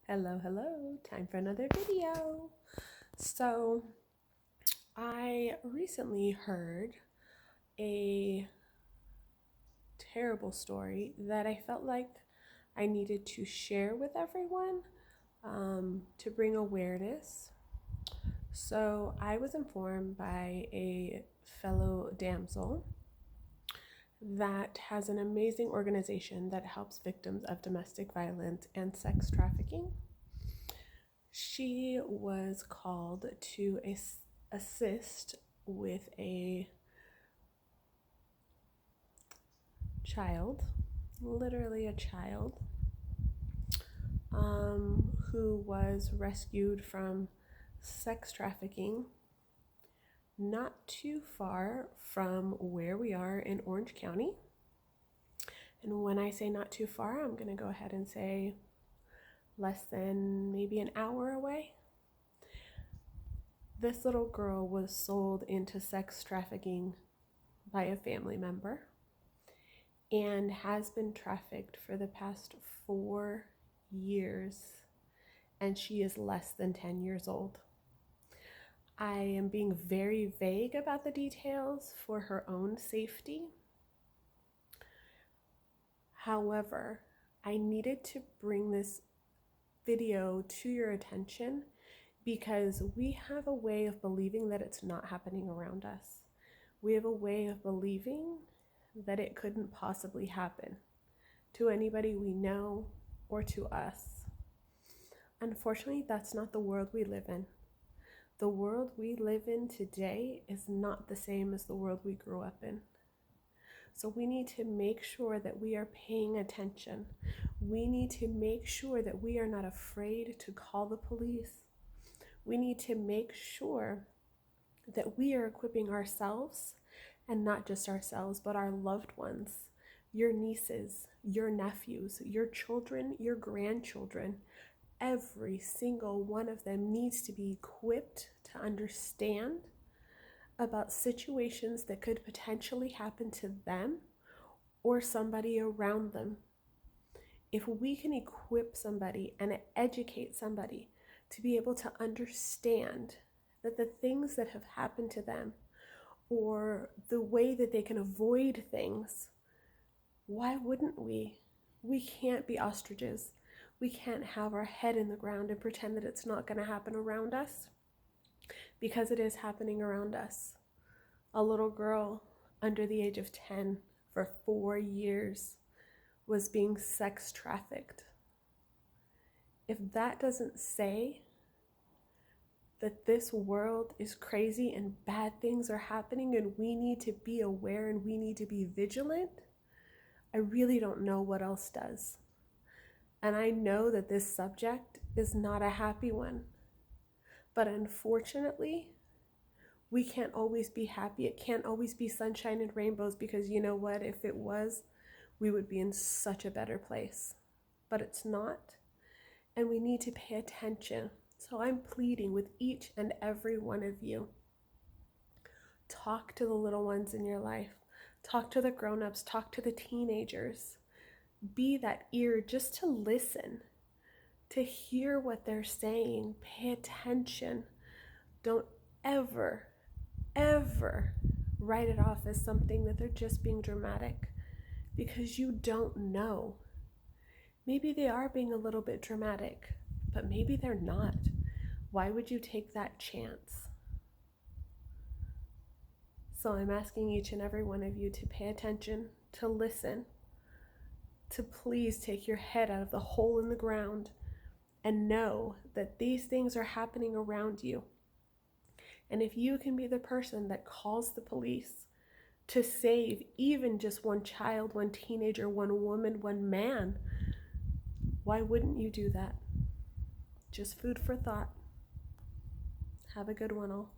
Hello, time for another video. So, I recently heard a terrible story that I felt like I needed to share with everyone to bring awareness. So, I was informed by a fellow damsel that has an amazing organization that helps victims of domestic violence and sex trafficking. She was called to assist with a child, literally a child, who was rescued from sex trafficking not too far from where we are in Orange County. And when I say not too far, I'm going to go ahead and say less than maybe an hour away. This little girl was sold into sex trafficking by a family member and has been trafficked for the past 4 years, and she is less than 10 years old. I am being very vague about the details for her own safety. However, I needed to bring this video to your attention because we have a way of believing that it's not happening around us. We have a way of believing that it couldn't possibly happen to anybody we know or to us. Unfortunately, that's not the world we live in. The world we live in today is not the same as the world we grew up in. So we need to make sure that we are paying attention. We need to make sure that we are not afraid to call the police. We need to make sure that we are equipping ourselves, and not just ourselves, but our loved ones, your nieces, your nephews, your children, your grandchildren. Every single one of them needs to be equipped to understand about situations that could potentially happen to them or somebody around them. If we can equip somebody and educate somebody to be able to understand that the things that have happened to them or the way that they can avoid things, why wouldn't we? We can't be ostriches. We can't have our head in the ground and pretend that it's not going to happen around us, because it is happening around us. A little girl under the age of 10 for 4 years was being sex trafficked. If that doesn't say that this world is crazy and bad things are happening and we need to be aware and we need to be vigilant, I really don't know what else does. And I know that this subject is not a happy one, but unfortunately, we can't always be happy. It can't always be sunshine and rainbows, because you know what? If it was, we would be in such a better place. But it's not, and we need to pay attention. So I'm pleading with each and every one of you. Talk to the little ones in your life. Talk to the grown-ups. Talk to the teenagers. Be that ear just to listen, to hear what they're saying. Pay attention. Don't ever write it off as something that they're just being dramatic, because you don't know. Maybe they are being a little bit dramatic, but maybe they're not. Why would you take that chance? So I'm asking each and every one of you to pay attention, to listen, to please take your head out of the hole in the ground and know that these things are happening around you. And if you can be the person that calls the police to save even just one child, one teenager, one woman, one man, why wouldn't you do that? Just food for thought. Have a good one, all.